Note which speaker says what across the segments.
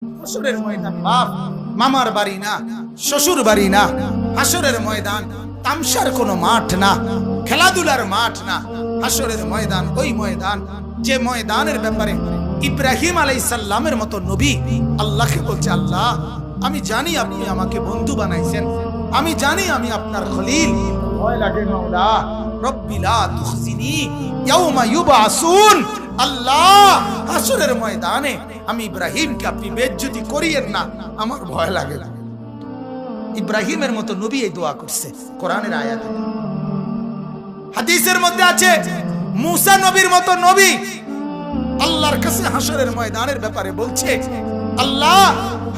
Speaker 1: হাসরের ময়দান বাপ মামার বাড়ি না, শ্বশুর বাড়ি না। হাসরের ময়দান তামসার কোনো মাঠ না, খেলাধুলার মাঠ না। হাসরের ময়দান ওই ময়দান যে ময়দানের ব্যাপারে ইব্রাহিম আলাইহিস সালামের মতো নবী আল্লাহকে বলছে, আল্লাহ আমি জানি আপনি আমাকে বন্ধু বানাইছেন, আমি জানি আমি আপনার খলিল। ভয় লাগে মাওলা, রব্বি লা তুখজিনি ইয়াউমা ইউবআসুন। আল্লাহ হাসরের ময়দানে আমি ইব্রাহিমকে আপনি বেইজ্জতি করিয়েন না, আমার ভয় লাগে। ইব্রাহিমের মতো নবী এই দোয়া করছে কোরআনের আয়াতে। হাদিসের মধ্যে আছে মুসা নবীর মতো নবী আল্লাহর কাছে হাসরের ময়দানের ব্যাপারে বলছে, আল্লাহ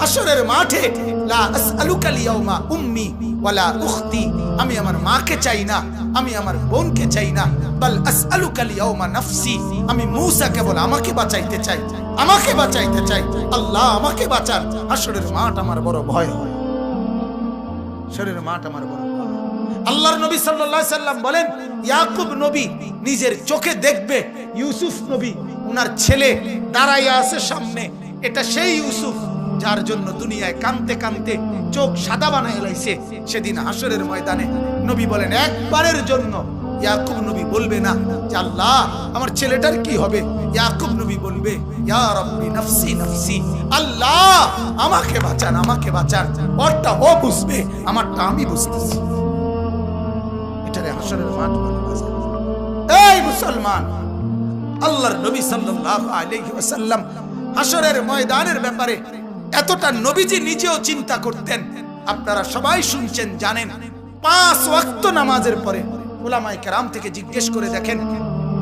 Speaker 1: হাসরের মাঠে লা আসআলুকা লিয়াউমা উম্মি ওয়ালা উখতি, আমি আমার মাকে চাই না, আমি আমার বোনকে চাই না, বাল আসআলুকা লিয়াউমা নাফসি, আমি মুসা কেবল আমাকে বাঁচাইতে চাই, আমাকে বাঁচাইতে চাই। আল্লাহ আমাকে বাঁচান, হাসরের মাঠ আমার বড় ভয় হয়, হাসরের মাঠ আমার বড় ভয়। আল্লাহর নবী সাল্লাল্লাহু আলাইহি সাল্লাম বলেন, ইয়াকুব নবী নিজের চোখে দেখবে ইউসুফ নবী ওনার ছেলে দাঁড়াইয়া আছে সামনে, এটা সেই ইউসুফ যার জন্য দুনিয়ায় কাঁদতে কাঁদতে চোখ সাদা বানায় লাইছে। সেদিন হাসরের ময়দানে নবী বলেন, একবারের জন্য ইয়াকুব নবী বলবে না যে আল্লাহ আমার ছেলেটার কি হবে, ইয়াকুব নবী বলবে, ইয়া রাব্বি নাফসি নাফসি, আল্লাহ আমাকে বাঁচান, আমাকে বাঁচান। ওরটা ও বুঝবে, আমারটা আমি বুঝতেছি। এটারে হাসরের মাঠ বলে। এই মুসলমান, আল্লাহর নবী সাল্লাল্লাহু আলাইহি ওয়াসাল্লাম হাসরের ময়দানের ব্যাপারে এতটা নবীজি নিজেও চিন্তা করতেন। আপনারা সবাই শুনছেন, জানেন, 5 ওয়াক্ত নামাজের পরে উলামায়ে কেরাম থেকে জিজ্ঞেস করে দেখেন,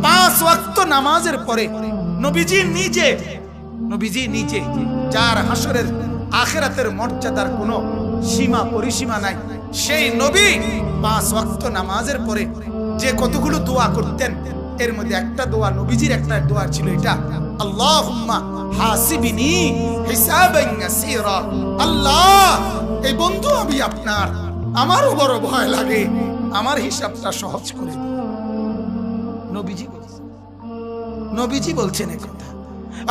Speaker 1: 5 ওয়াক্ত নামাজের পরে নবীজি নিজে যার হাসরের আখিরাতের মর্যাদার কোনো সীমা পরিসীমা নাই, সেই নবী 5 ওয়াক্ত নামাজের পরে যে কতগুলো দোয়া করতেন, এর মধ্যে একটা দোয়া নবীজির একটা দোয়া ছিল এটা, আল্লাহুম্মা হাসিবিনি হিসাবান ইয়াসীরা। আল্লাহ এই বন্ধু আমি আপনার, আমারও বড় ভয় লাগে, আমার হিসাবটা সহজ করে দিন। নবীজি বলছেন এই কথা,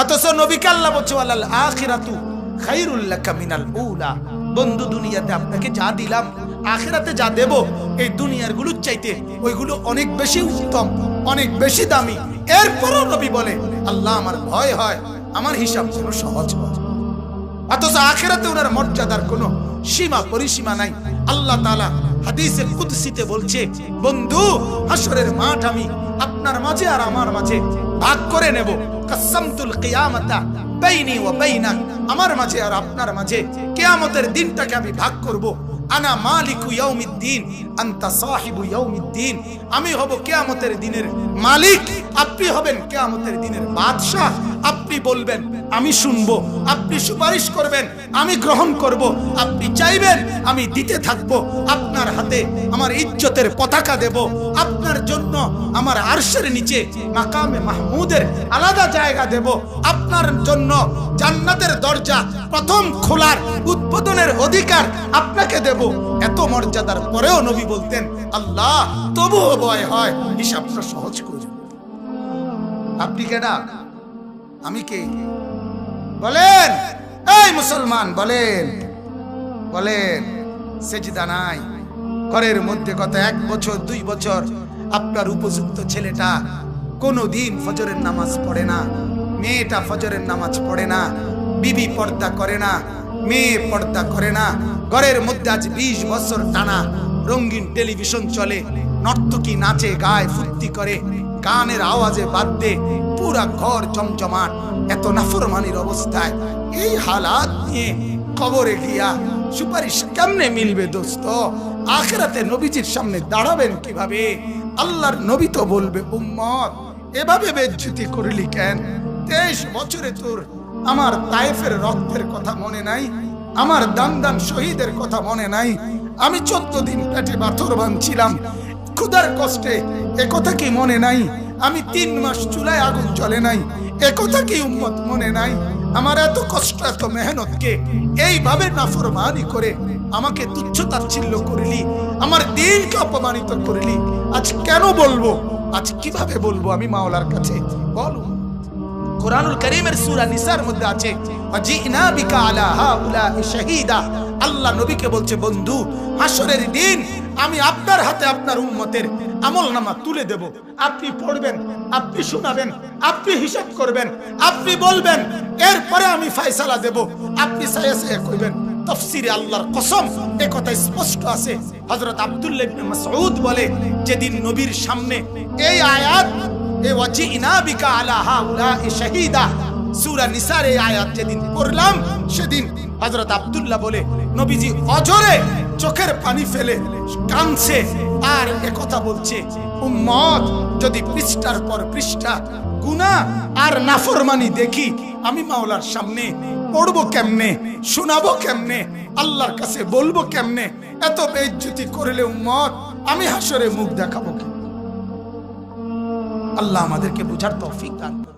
Speaker 1: অথচ নবীকে আল্লাহ বলছে ওয়ালাল আখিরাতু খায়রুল লাকা মিনাল উলা। বন্ধু দুনিয়াতে আপনাকে যা দিলাম, আখিরাতে যা দেব, এই দুনিয়ার গুলোর চাইতে ওইগুলো অনেক বেশি উত্তম, অনেক বেশি দামি। এরপরও নবী বলে, আল্লাহ আমার ভয় হয় আমার হিসাব যেন সহজ হয়। অথচ আখিরাতে ওনার মর্যাদার কোনো সীমা পরিসীমা নাই। আল্লাহ তাআলা হাদিসে কুদসিতে বলছে, বন্ধু হাসরের মাঠ আমি আপনার মাঝে আর আমার মাঝে ভাগ করে নেব। কাসামতুল কিয়ামাতা বাইনি ওয়া বাইনাক, আমার মাঝে আর আপনার মাঝে কিয়ামতের দিনটাকে আমি ভাগ করব। আনা মালিকু ইয়াউমিদ্দিন আনতা সাহিবু ইয়াউমিদ্দিন, আমি হব কিয়ামতের দিনের মালিক, আপনি হবেন কিয়ামতের দিনের বাদশা। আপনি বলবেন আমি শুনবো, আপনি সুপারিশ করবেন আমি গ্রহণ করব, আপনি চাইবেন আমি দিতে থাকবো। আপনার হাতে আমার ইজ্জতের পতাকা দেব, আপনার জন্য আমার আরশের নিচে মাকামে মাহমুদের আলাদা জায়গা দেব, আপনার জন্য জান্নাতের দরজা প্রথম খোলার উদ্বোধনের অধিকার আপনাকে দেব। এত মর্যাদার পরেও নবী বলতেন, আল্লাহ তবুও ভয় হয় হিসাবটা সহজ করে। আপনি কেডা, আমি কে? বলেন এই মুসলমান, বলেন বলেন। সেজদা নাই ঘরের মধ্যে, কত 1 বছর 2 বছর আপনার উপযুক্ত ছেলেটা কোনোদিন ফজরের নামাজ পড়ে না, মেয়েটা ফজরের নামাজ পড়ে না, বিবি পর্দা করে না, মেয়ে পর্দা করে না। ঘরের মধ্যে আজ 20 বছর টানা রঙিন টেলিভিশন চলে, নর্তকী নাচে গায় ফুর্তি করে, গানের আওয়াজে বাদ্যে পুরা ঘর জমজমাট। এত নাফরমানির অবস্থায় এই হালাত নিয়ে কবরে গিয়া সুপারিশ কেমনে মিলবে দোস্ত? আখিরাতে নবীজির সামনে দাঁড়াবেন কিভাবে? আল্লাহর নবী তো বলবে, উম্মত এভাবে বেজ্জতি করলি কেন? 23 বছরে তোর আমার তায়েফের রক্তের কথা মনে নাই? আমার দান শহীদের কথা মনে নাই? আমি 14 দিন পেটে পাথর বাঁধছিলাম ক্ষুধার কষ্টে, এ কথা কি মনে নাই? আমি 3 মাস চুলায় আগুন জ্বলে নাই, এ কথা কি উম্মত মনে নাই? আমার এত কষ্ট এত মেহনতকে এইভাবে নাফরমানি করে আমাকে তুচ্ছ তাচ্ছিল্য করলি, আমার দিনকে অপমানিত করলি। আজ কেন বলবো, আজ কিভাবে বলবো আমি মাওলার কাছে? বলো কুরআনুল কারীমের সূরা নিসার মধ্যে আছে ওয়াজিনা বিকা আলা হাউলাই শাহীদা। আল্লাহ নবীকে বলছে, বন্ধু হাসরের দিন আমি আপনার হাতে আপনার উম্মতের আমলনামা তুলে দেব। আপনি পড়বেন, আপনি শোনাবেন, আপনি হিসাব করবেন, আপনি বলবেন, এরপরে আমি ফয়সালা দেব। আপনি সায়া সায়া কইবেন। তাফসীরে আল্লাহর কসম এই কথা স্পষ্ট আছে। হযরত আব্দুল্লাহ ইবনে মাসউদ বলে, যেদিন নবীর সামনে এই আয়াত এ ওয়াজিনা বিকা আলা হাউলাই শাহীদা সূরা নিসার এই আয়াত যেদিন পড়লাম, সেদিন হযরত আব্দুল্লাহ বলে, নবীজি অজরে চোখের পানি ফেলে কাঁদছে আর একথা বলছে, উম্মত যদি পৃষ্ঠার পর পৃষ্ঠা গুনাহ আর নাফরমানি দেখি, আমি মাওলার সামনে পড়বো কেমনে, শোনাবো কেমনে, আল্লাহর কাছে বলবো কেমনে? এত বেইজ্জতি করলে উম্মত আমি হাসরে মুখ দেখাবো কি? আল্লাহ আমাদেরকে বুঝার তৌফিক দান করুন।